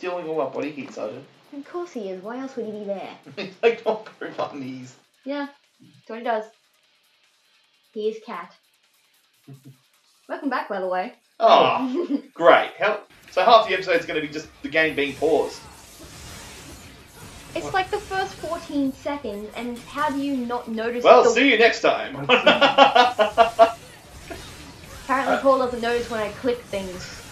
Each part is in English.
stealing all my body heat, Sergeant. Of course he is. Why else would he be there? It's like not very bunnies. Yeah, that's what he does. He is cat. Welcome back, by the way. Oh, great. So half the episode's going to be just the game being paused. It's like the first 14 seconds, and how do you not notice? Well, see you next time. Apparently, Paul doesn't notice when I click things.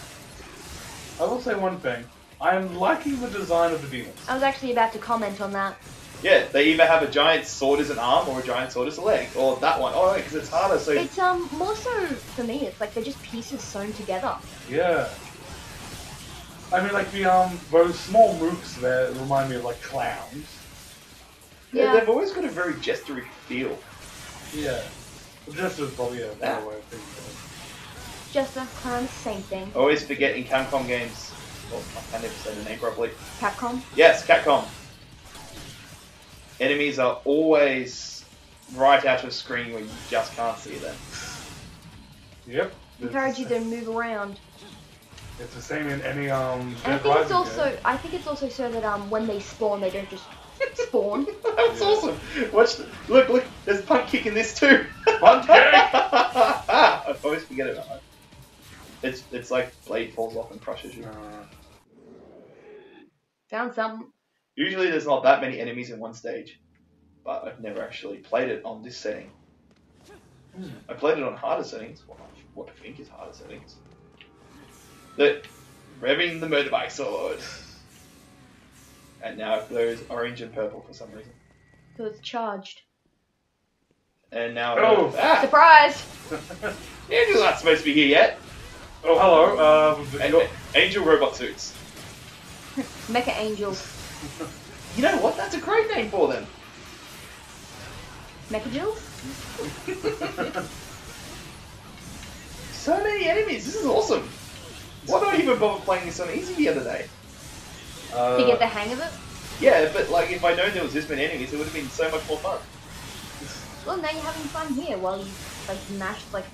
I will say one thing. I am liking the design of the demons. I was actually about to comment on that. Yeah, they either have a giant sword as an arm or a giant sword as a leg, or that one. Oh, because it's harder. So it's more so for me. It's like they're just pieces sewn together. Yeah. I mean, like those small mooks there remind me of like clowns. Yeah, they've always got a very gestury feel. Yeah. Just as probably a better way of thinking of it. Just a clown, same thing. I always forget in Capcom games. Well, I can't even say the name properly. Capcom? Yes, Capcom. Enemies are always right out of screen where you just can't see them. Yep. Encourage you to move around. It's the same in any And I think it's also so that when they spawn they don't just spawn. That's awesome. Look, there's Punt Kick in this too. Punt Kick! I always forget about that. It's like blade falls off and crushes you. Found something. Usually there's not that many enemies in one stage, but I've never actually played it on this setting. I played it on harder settings, what I think is harder settings. Revving the motorbike sword. And now it glows orange and purple for some reason. So it's charged. And now Surprise! Angel's not supposed to be here yet. Oh, hello. Angel robot suits. Mecha Angels. You know what? That's a great name for them. Mecha Jills? So many enemies. This is awesome. Why not even bother playing this on easy the other day? To get the hang of it? Yeah, but like if I known there was this many enemies, it would have been so much more fun. Well, now you're having fun here while you like mashed like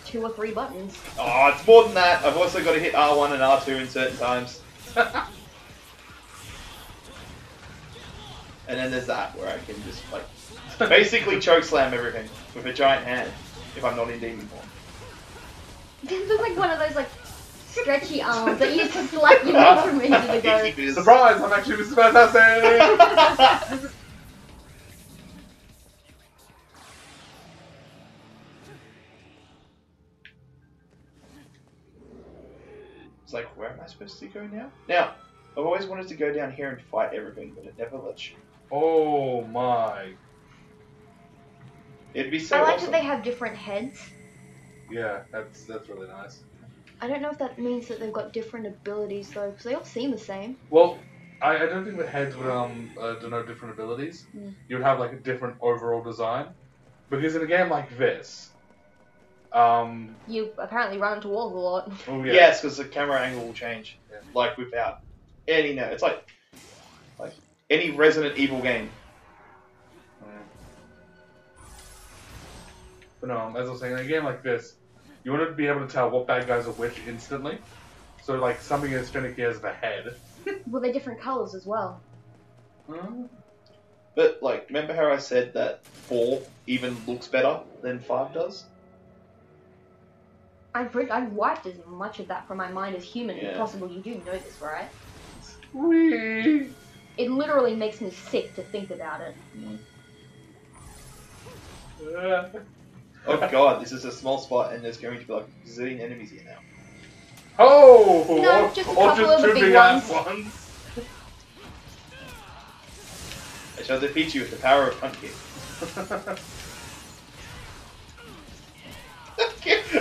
2 or 3 buttons. Oh, it's more than that. I've also got to hit R1 and R2 in certain times. And then there's that where I can just like basically choke slam everything with a giant hand if I'm not in demon form. There's like one of those like stretchy arms that you just slap your leg from into the go. Surprise! I'm actually Mr. Fantastic! It's like, where am I supposed to go now? Now, I've always wanted to go down here and fight everything, but it never lets you. Oh my. It'd be so I like awesome. that they have different heads. Yeah, that's really nice. I don't know if that means that they've got different abilities though, because they all seem the same. Well, I don't think the heads would denote different abilities. You would have like a different overall design. Because in a game like this, you apparently run into walls a lot. Oh, yeah. Yes, because the camera angle will change. Yeah. Like without any it's like any Resident Evil game. But no, as I was saying, in a game like this, you want to be able to tell what bad guys are which instantly. So like something as finicky as the head. Well, they're different colours as well. But like, remember how I said that 4 even looks better than 5 does? I've wiped as much of that from my mind as humanly possible. You do know this, right? Whee! It literally makes me sick to think about it. Oh god, this is a small spot and there's going to be like a zillion enemies here now. Oh! No, just a or couple just of the two big ass ones. I shall defeat you with the power of Punt Kick.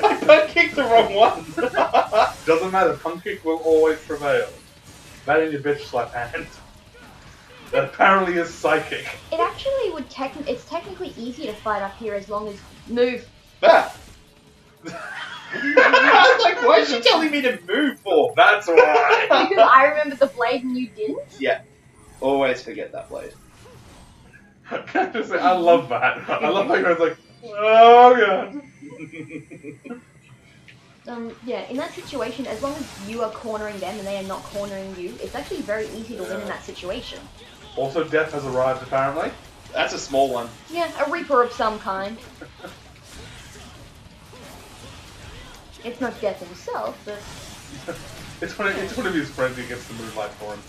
I Punt Kicked the wrong one! Doesn't matter, Punt Kick will always prevail. That in your bitch slap hand. That apparently is psychic. It actually would it's technically easier to fight up here as long as move. Ah! I was like, why is she telling me to move for? That's why. Because I remember the blade and you didn't. Yeah. Always forget that blade. Can I just say, I love that. I love how you guys like, oh god. Yeah, in that situation, as long as you are cornering them and they are not cornering you, it's actually very easy to win in that situation. Also, death has arrived, apparently. That's a small one. Yeah, a reaper of some kind. It's not Death himself, but... It's one of his friends who gets the moonlight for him.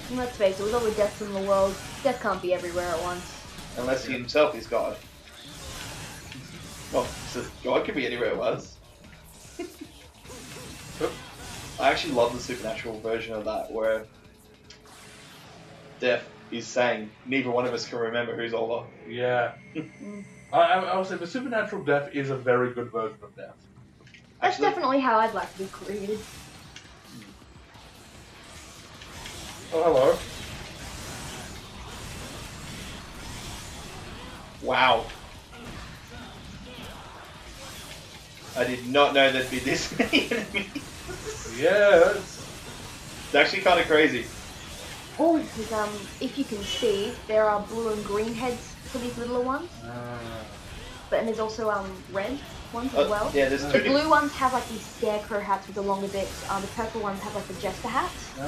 And let's face it, with all the deaths in the world, Death can't be everywhere at once. Unless he himself is God. Well, so God can be anywhere at once. I actually love the supernatural version of that, where Death is saying neither one of us can remember who's older. Yeah. I would say the supernatural Death is a very good version of Death. That's Actually, definitely how I'd like to be created. Oh, hello. wow. I did not know there'd be this many enemies. Yeah, It's actually kind of crazy. holy. Because, if you can see, there are blue and green heads for these littler ones. But and there's also, red ones as well. Yeah, there's two The different... blue ones have like these scarecrow hats with the longer bits. The purple ones have like the jester hats,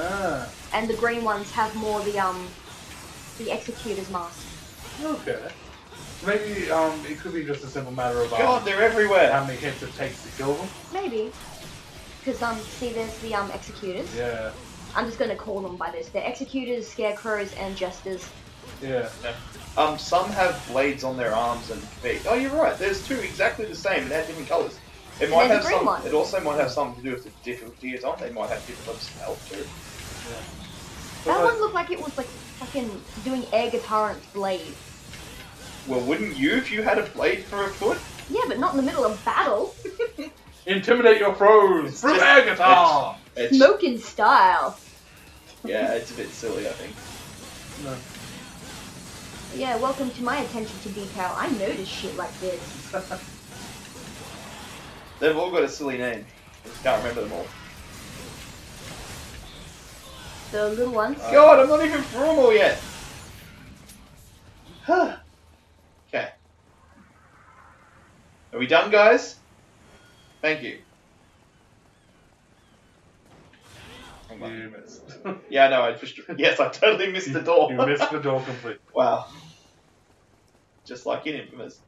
and the green ones have more the executor's mask. Okay. Maybe it could be just a simple matter of God, they're everywhere. how many hits it takes to kill them. Maybe, because see, there's the executors. Yeah. I'm just gonna call them by this. They're executors, scarecrows, and jesters. Yeah. Some have blades on their arms and feet. Oh, you're right. There's two exactly the same and they have different colours. It might have there's a green some. one. It also might have something to do with the difficulty it's on. They might have different levels of health too. That one looked like it was like fucking doing air guitar on its blade. Well, wouldn't you if you had a blade for a foot? Yeah, but not in the middle of battle. Intimidate your foes It's through just- air guitar. It's, Smoke in style. yeah, it's a bit silly, I think. No. Yeah, welcome to my attention to detail. I notice shit like this. They've all got a silly name. I just can't remember them all. The little ones. God, I'm not even through them all yet. Okay. Are we done, guys? Thank you. Hang on. You missed. Yeah, no, yes, I totally missed the door. You missed the door completely. Wow. Just like in Infamous.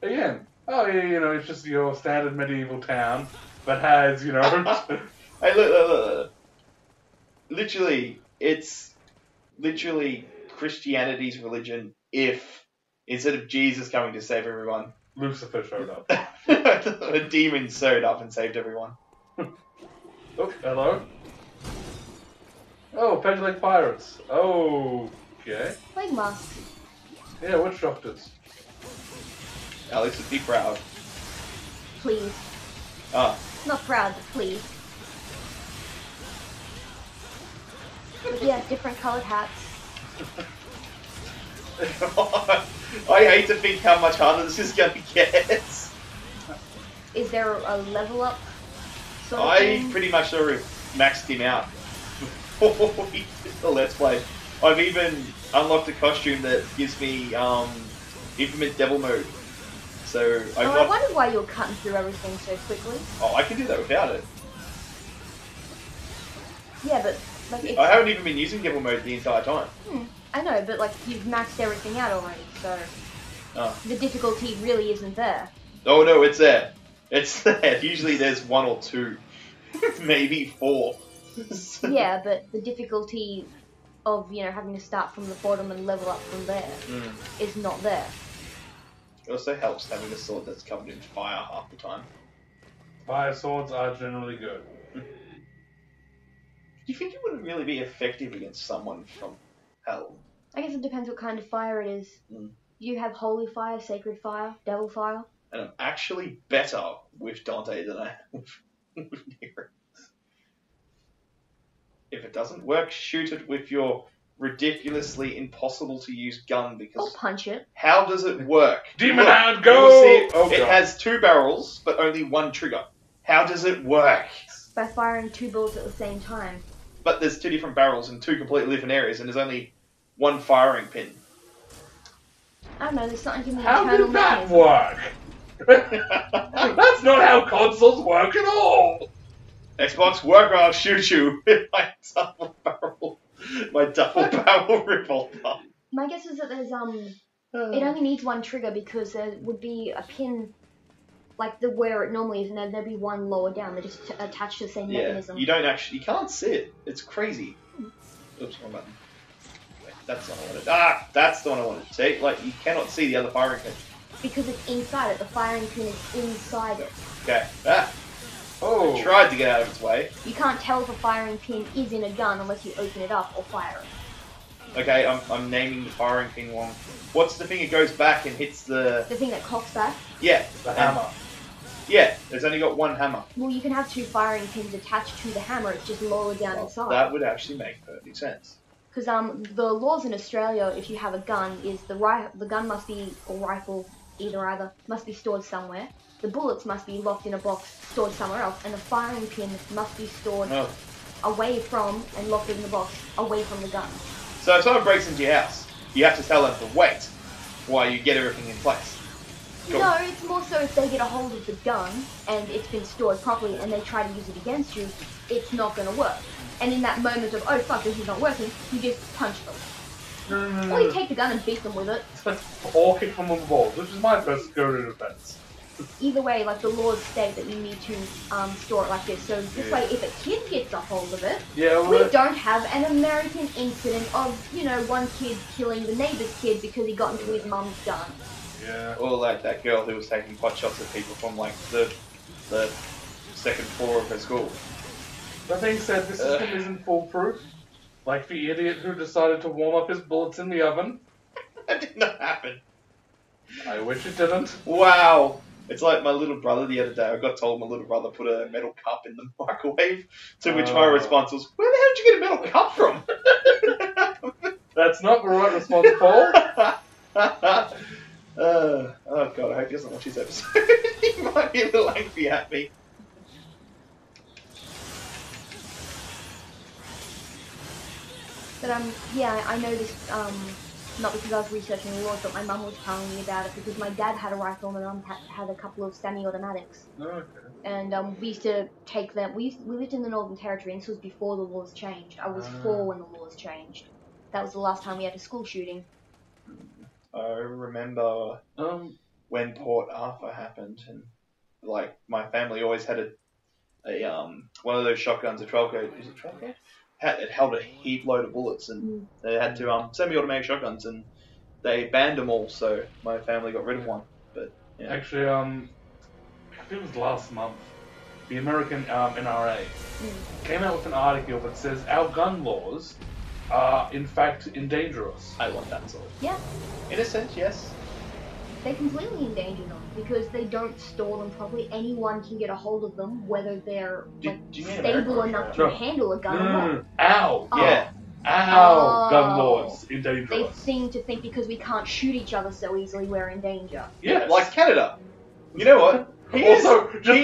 Again, it's just your standard medieval town that has, Hey, look. Literally, it's literally Christianity's religion if, instead of Jesus coming to save everyone, Lucifer showed up. a demon showed up and saved everyone. Oh, hello. Oh, peddling pirates. Oh, okay. Plague masks. Yeah, witch doctors. Alex would be proud. Please. Ah, Not proud, but please. But yeah, different coloured hats. I hate to think how much harder this is going to get. Is there a level up sort of I thing? pretty much already maxed him out before we did the Let's Play. I've even unlocked a costume that gives me Infinite Devil Mode. So I've I not... wondered why you were cutting through everything so quickly. Oh, I can do that without it. Yeah, but like it's... I haven't even been using Devil Mode the entire time. I know, but like you've maxed everything out already, so Oh. the difficulty really isn't there. Oh no, it's there. It's there. Usually there's one or two. Maybe four. Yeah, but the difficulty of, having to start from the bottom and level up from there is not there. It also helps having a sword that's covered in fire half the time. Fire swords are generally good. Do you think it wouldn't really be effective against someone from hell? I guess it depends what kind of fire it is. You have holy fire, sacred fire, devil fire. And I'm actually better with Dante than I am with Nero. If it doesn't work, shoot it with your ridiculously impossible to use gun Or because punch it. how does it work? Demon Look, hand, you go! will see Oh, it God. has two barrels, but only one trigger. How does it work? By firing two bullets at the same time. But there's two different barrels in two completely different areas, and there's only one firing pin. I don't know, there's something in the How internal did that mechanism. work? That's not how consoles work at all. Xbox work or I'll shoot you with my double barrel revolver. My guess is that there's it only needs one trigger because there would be a pin like where it normally is, and then there'd be one lower down that just attached to the same mechanism. You can't see it. It's crazy. Oops, wrong button. Wait, that's the one I wanted. That's the one I wanted. See, like you cannot see the other firing pin. Because it's inside it. The firing pin is inside it. Okay. Oh. I tried to get out of its way. You can't tell if a firing pin is in a gun unless you open it up or fire it. Okay, I'm naming the firing pin wrong. What's the thing that goes back and hits the... The thing that cocks back? Yeah. The hammer. Yeah, it's only got one hammer. Well, you can have two firing pins attached to the hammer. It's just lower down inside. That would actually make perfect sense. Because the laws in Australia, if you have a gun, is the gun must be, or rifle, either, must be stored somewhere. The bullets must be locked in a box, stored somewhere else, and the firing pin must be stored away from and locked in the box, away from the gun. So if someone breaks into your house, you have to tell them to wait while you get everything in place. Cool. No, it's more so if they get a hold of the gun and it's been stored properly and they try to use it against you, it's not going to work. And in that moment of, oh fuck, this is not working, you just punch them. Or you take the gun and beat them with it. Or kick them on the balls, which is my first go-to defense. Either way, like the laws state that you need to store it like this. So this way, if a kid gets a hold of it, we don't have an American incident of, one kid killing the neighbor's kid because he got into his mum's gun. Yeah. Or like that girl who was taking pot shots at people from like the second floor of her school. That being said, this system isn't foolproof. Like the idiot who decided to warm up his bullets in the oven. That did not happen. I wish it didn't. Wow. It's like my little brother the other day. I got told my little brother put a metal cup in the microwave, to which my response was, where the hell did you get a metal cup from? That's not the right response, Paul. Oh god, I hope he doesn't watch this episode. He might be a little angry at me. But yeah, I know this, not because I was researching the laws, but my mum was telling me about it because my dad had a rifle and my mum had a couple of semi-automatics. Okay. And we used to take them, we lived in the Northern Territory, and this was before the laws changed. I was 4 when the laws changed. That was the last time we had a school shooting. I remember when Port Arthur happened, and like my family always had a one of those shotguns, a 12 gauge. Is it 12 gauge? It held a heap load of bullets, and they had to semi-automatic shotguns, and they banned them all. So my family got rid of one. But yeah. Actually, I think it was last month. The American NRA came out with an article that says our gun laws are in fact endanger us. I want that sort. Yeah. In a sense, yes. They completely endanger them because they don't store them properly. Anyone can get a hold of them, whether they're stable enough to handle a gun or not. Ow! Oh. Yeah. Ow! Gun laws endanger They us. seem to think because we can't shoot each other so easily, we're in danger. Yeah, like Canada. You know what? He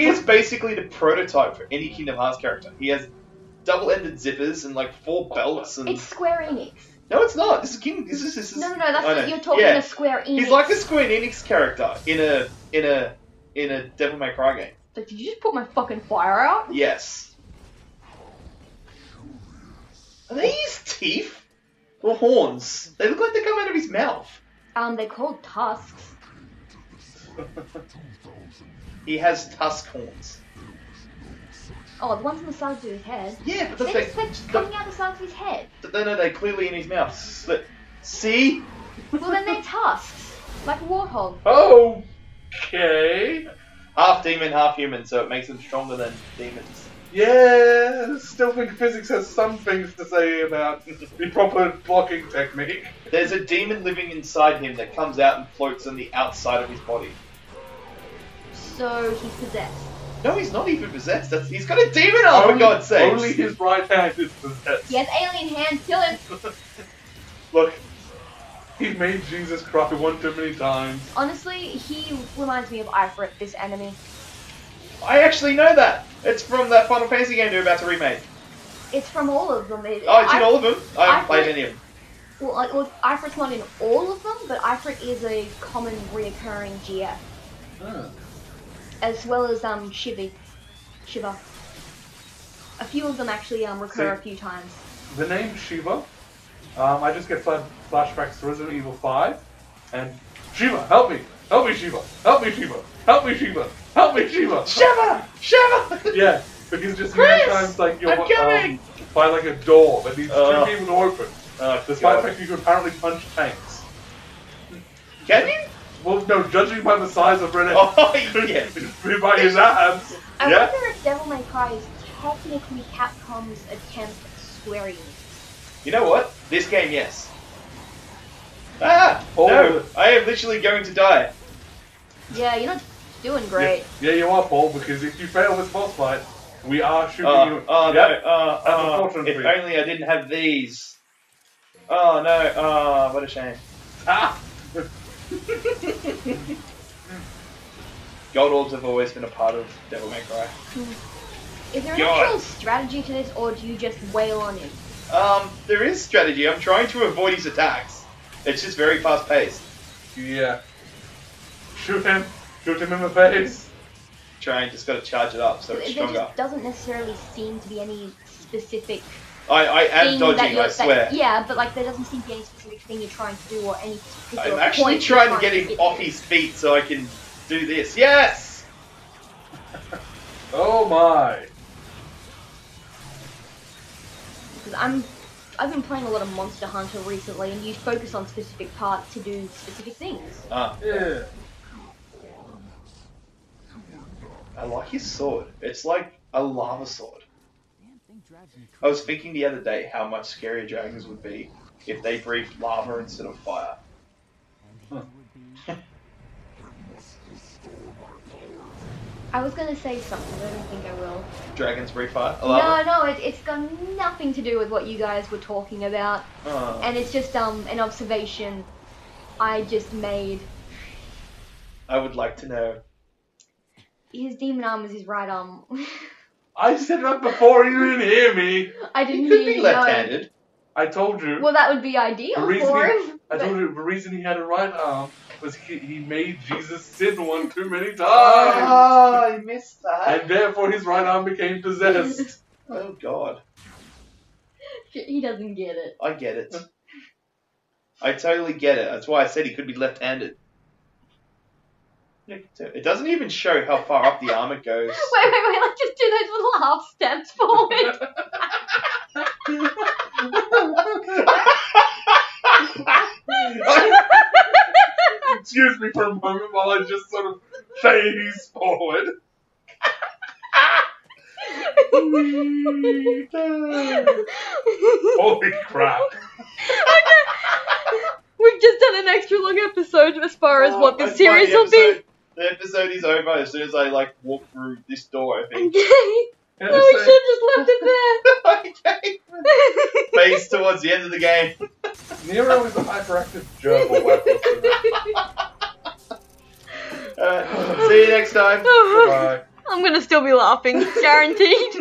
is basically the prototype for any Kingdom Hearts character. He has double-ended zippers and like 4 belts and. It's Square Enix. No, it's not. This is King. This is. No. That's what you're talking a Square Enix. He's like a Square Enix character in a Devil May Cry game. Like, did you just put my fucking fire out? Yes. Are these teeth or horns? They look like they come out of his mouth. They're called tusks. He has tusk horns. Oh, the ones on the sides of his head. Yeah, but They're coming out the sides of his head. No, they're clearly in his mouth. See? Well, then they're tusks. Like a warthog. Okay. Half demon, half human, so it makes them stronger than demons. Yeah, still think physics has some things to say about the proper blocking technique. There's a demon living inside him that comes out and floats on the outside of his body. So he's possessed. No, he's not even possessed. He's got a demon arm, for God's sake. Only his right hand is possessed. He has alien hands. Kill him. Look, he made Jesus cry one too many times. Honestly, he reminds me of Ifrit, this enemy. I actually know that. It's from that Final Fantasy game they're about to remake. It's from all of them. It's in all of them? I haven't played any of them. Well, Ifrit's not in all of them, but Ifrit is a common reoccurring GF. As well as Shiva. A few of them actually recur a few times. The name Shiva, I just get flashbacks to Resident Evil 5, and Shiva, help me, Shiva, help me, Shiva, help me, Shiva, help me, Shiva, Shiva! Yeah, because just Chris, sometimes like you're I'm coming! by like a door that needs two people to open. Despite the God. fact you can apparently punch tanks. Can you? Well, no, judging by the size of René, Oh, yeah. by his abs. I Yeah. wonder if Devil May Cry is technically Capcom's attempt at Square Enix. You know what? This game, yes. Ah! Oh. No! I am literally going to die. Yeah, you're not doing great. Yeah, you are, Paul, because if you fail this boss fight, we are shooting you. Oh, Yep. no. unfortunate If for you. only I didn't have these. Oh, no. Oh, what a shame. Ah! Gold orbs have always been a part of Devil May Cry. Is there an God. actual strategy to this, or do you just wail on him? There is strategy. I'm trying to avoid his attacks. It's just very fast paced. Yeah. Shoot him in the face. Just gotta charge it up so it's There stronger. just doesn't necessarily seem to be any specific I am thing dodging, that you're, I swear. yeah, but like there doesn't seem to be any specific thing you're trying to do or any particular I'm actually point you're trying to get him hit. off his feet so I can do this. Yes! Oh my. Because I've been playing a lot of Monster Hunter recently, and you focus on specific parts to do specific things. Yeah. I like his sword. It's like a lava sword. I was thinking the other day how much scarier dragons would be if they breathed lava instead of fire. I was gonna say something, but I don't think I will. Dragons breathe fire? Lava? No, it's got nothing to do with what you guys were talking about, Oh. and it's just an observation I just made. I would like to know. His demon arm is his right arm. I said that before, you didn't hear me. I didn't He could hear be you. left-handed. I told you. Well, that would be ideal The reason for he- him. I but- told you the reason he had a right arm was he made Jesus sin one too many times. Oh, I missed that. And therefore his right arm became possessed. Oh, God. He doesn't get it. I get it. I totally get it. That's why I said he could be left-handed. It doesn't even show how far up the arm it goes. Wait, let's just do those little half steps forward. Excuse me for a moment while I just sort of phase forward. Holy crap. We've just done an extra long episode as far as what this That's series why will be. The episode is over as soon as I walk through this door, I think. Okay. Yeah, No, we should have just left it Okay. there. Phase towards the end of the game. Nero is a hyperactive gerbil weapon. See you next time. Bye. I'm gonna still be laughing, guaranteed.